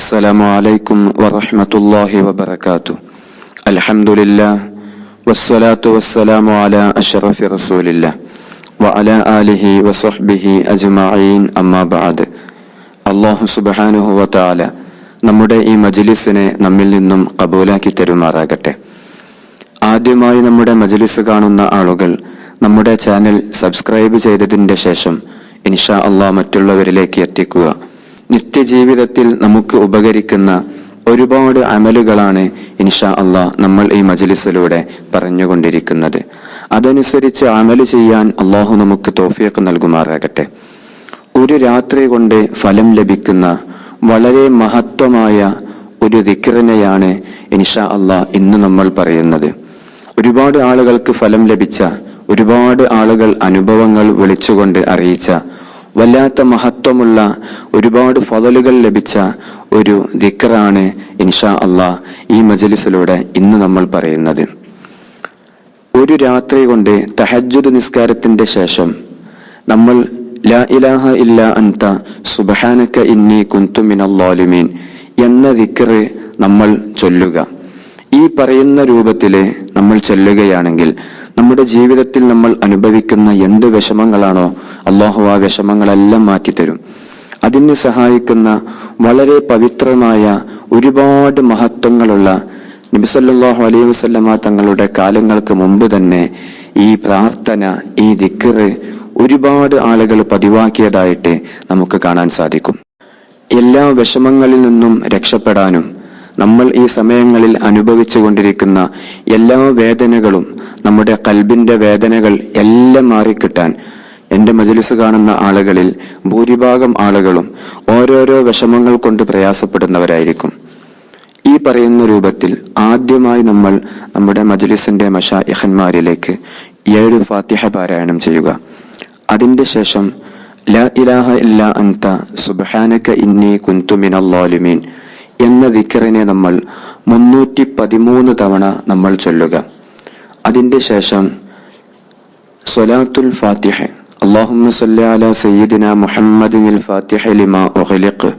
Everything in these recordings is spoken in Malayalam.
السلام عليكم ورحمة الله وبركاته. الحمد لله والصلاة والسلام على أشرف رسول الله وعلى آله وصحبه أجمعين أما بعد. അല്ലാഹു സുബ്ഹാനഹു വ തആല നമ്മുടെ ഈ മജ്ലിസിനെ നമ്മിൽ നിന്നും ഖബൂലാക്കി തരുമാറാകട്ടെ. ആദ്യമായി നമ്മുടെ മജ്ലിസ് കാണുന്ന ആളുകൾ നമ്മുടെ ചാനൽ സബ്സ്ക്രൈബ് ചെയ്തതിന്റെ ശേഷം ഇൻഷാ അല്ലാഹ് മറ്റുള്ളവരിലേക്ക് എത്തിക്കുക. നിത്യജീവിതത്തിൽ നമുക്ക് ഉപകരിക്കുന്ന ഒരുപാട് അമലുകളാണ് ഇൻഷാ അല്ലാഹ് നമ്മൾ ഈ മജ്ലിസിലൂടെ പറഞ്ഞുകൊണ്ടിരിക്കുന്നത്. അതനുസരിച്ച് അമല് ചെയ്യാൻ അല്ലാഹു നമുക്ക് തൗഫീഖ് നൽകുമാറാകട്ടെ. ഒരു രാത്രി കൊണ്ട് ഫലം ലഭിക്കുന്ന വളരെ മഹത്വമായ ഒരു ദിക്റിനെയാണ് ഇൻഷാ അല്ലാഹ് ഇന്ന് നമ്മൾ പറയുന്നത്. ഒരുപാട് ആളുകൾക്ക് ഫലം ലഭിച്ച, ഒരുപാട് ആളുകൾ അനുഭവങ്ങൾ വിളിച്ചുകൊണ്ട് അറിയിച്ച, വല്ലാത്ത മഹത്വമുള്ള ഒരുപാട് ഫളലുകൾ ലഭിച്ച ഒരു ദിക്റാണ് ഇൻഷാ അല്ലാഹ് ഈ മജ്ലിസിലൂടെ ഇന്ന് നമ്മൾ പറയുന്നത്. ഒരു രാത്രി കൊണ്ട് തഹജ്ജുദ് നിസ്കാരത്തിന്റെ ശേഷം നമ്മൾ ലാ ഇലാഹ ഇല്ലാ അൻത സുബ്ഹാനക ഇന്നി കുന്തു മിനൽ ളാലിമീൻ എന്ന ദിക്ർ നമ്മൾ ചൊല്ലുക. ഈ പറയുന്ന രൂപത്തില് നമ്മൾ ചൊല്ലുകയാണെങ്കിൽ നമ്മുടെ ജീവിതത്തിൽ നമ്മൾ അനുഭവിക്കുന്ന എന്ത് വിഷമങ്ങളാണോ അല്ലാഹു ആ വിഷമങ്ങളെല്ലാം മാറ്റിത്തരും. അതിന് സഹായിക്കുന്ന വളരെ പവിത്രമായ ഒരുപാട് മഹത്വങ്ങളുള്ള നബി സല്ലല്ലാഹു അലൈഹി വസല്ലമ തങ്ങളുടെ കാലങ്ങൾക്ക് മുമ്പ് തന്നെ ഈ പ്രാർത്ഥന, ഈ ദിക്ർ ഒരുപാട് ആളുകൾ പതിവാക്കിയതായിട്ട് നമുക്ക് കാണാൻ സാധിക്കും. എല്ലാ വിഷമങ്ങളിൽ നിന്നും രക്ഷപ്പെടാനും നമ്മൾ ഈ സമയങ്ങളിൽ അനുഭവിച്ചു കൊണ്ടിരിക്കുന്ന എല്ലാ വേദനകളും, നമ്മുടെ ഖൽബിന്റെ വേദനകൾ എല്ലാം മാറിക്കിട്ടാൻ എന്റെ മജ്ലിസ് കാണുന്ന ആളുകളിൽ ഭൂരിഭാഗം ആളുകളും ഓരോരോ വിഷമങ്ങൾ കൊണ്ട് പ്രയാസപ്പെടുന്നവരായിരിക്കും. ഈ പറയുന്ന രൂപത്തിൽ ആദ്യമായി നമ്മൾ നമ്മുടെ മജ്ലിസിന്റെ മശായിഖന്മാരിലേക്ക് 7 ഫാത്തിഹ പാരായണം ചെയ്യുക. അതിന്റെ ശേഷം ലാ ഇലാഹ ഇല്ലാ അൻത സുബ്ഹാനക ഇന്നി കുന്തു മിനൽ ളാലിമീൻ എന്ന ദിക്റിനെ നമ്മൾ 313 തവണ നമ്മൾ ചൊല്ലുക. അതിന്റെ ശേഷം സ്വലാത്തുൽ ഫാത്തിഹ, അല്ലാഹുമ്മ സ്വല്ലി അലാ സയ്യിദിനാ മുഹമ്മദിനിൽ ഫാത്തിഹ ലിമാ ഉഗ്ലിഖ്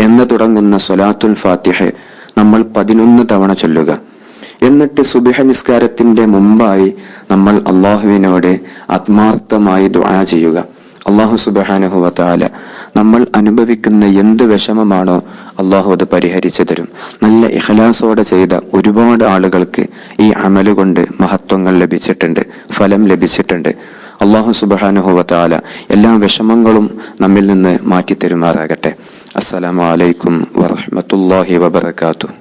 എന്ന് തുടങ്ങുന്ന സ്വലാത്തുൽ ഫാത്തിഹ നമ്മൾ 11 തവണ ചൊല്ലുക. എന്നിട്ട് സുബ്ഹ നിസ്കാരത്തിന്റെ മുമ്പായി നമ്മൾ അല്ലാഹുവിനോട് ആത്മാർത്ഥമായി ദുആ ചെയ്യുക. അല്ലാഹു സുബ്ഹാനഹു വ തആല നമ്മൾ അനുഭവിക്കുന്ന എന്ത് വിഷമമാണോ അല്ലാഹു അത് പരിഹരിച്ചു തരും. നല്ല ഇഖ്ലാസോടെ ചെയ്ത ഒരുപാട് ആളുകൾക്ക് ഈ അമല് കൊണ്ട് മഹത്വങ്ങൾ ലഭിച്ചിട്ടുണ്ട്, ഫലം ലഭിച്ചിട്ടുണ്ട്. അല്ലാഹു സുബ്ഹാനഹു വ തആല എല്ലാ വിഷമങ്ങളും നമ്മിൽ നിന്ന് മാറ്റി തരുമാറാകട്ടെ. അസ്സലാമു അലൈക്കും വറഹ്മത്തുള്ളാഹി വബറകാതുഹു.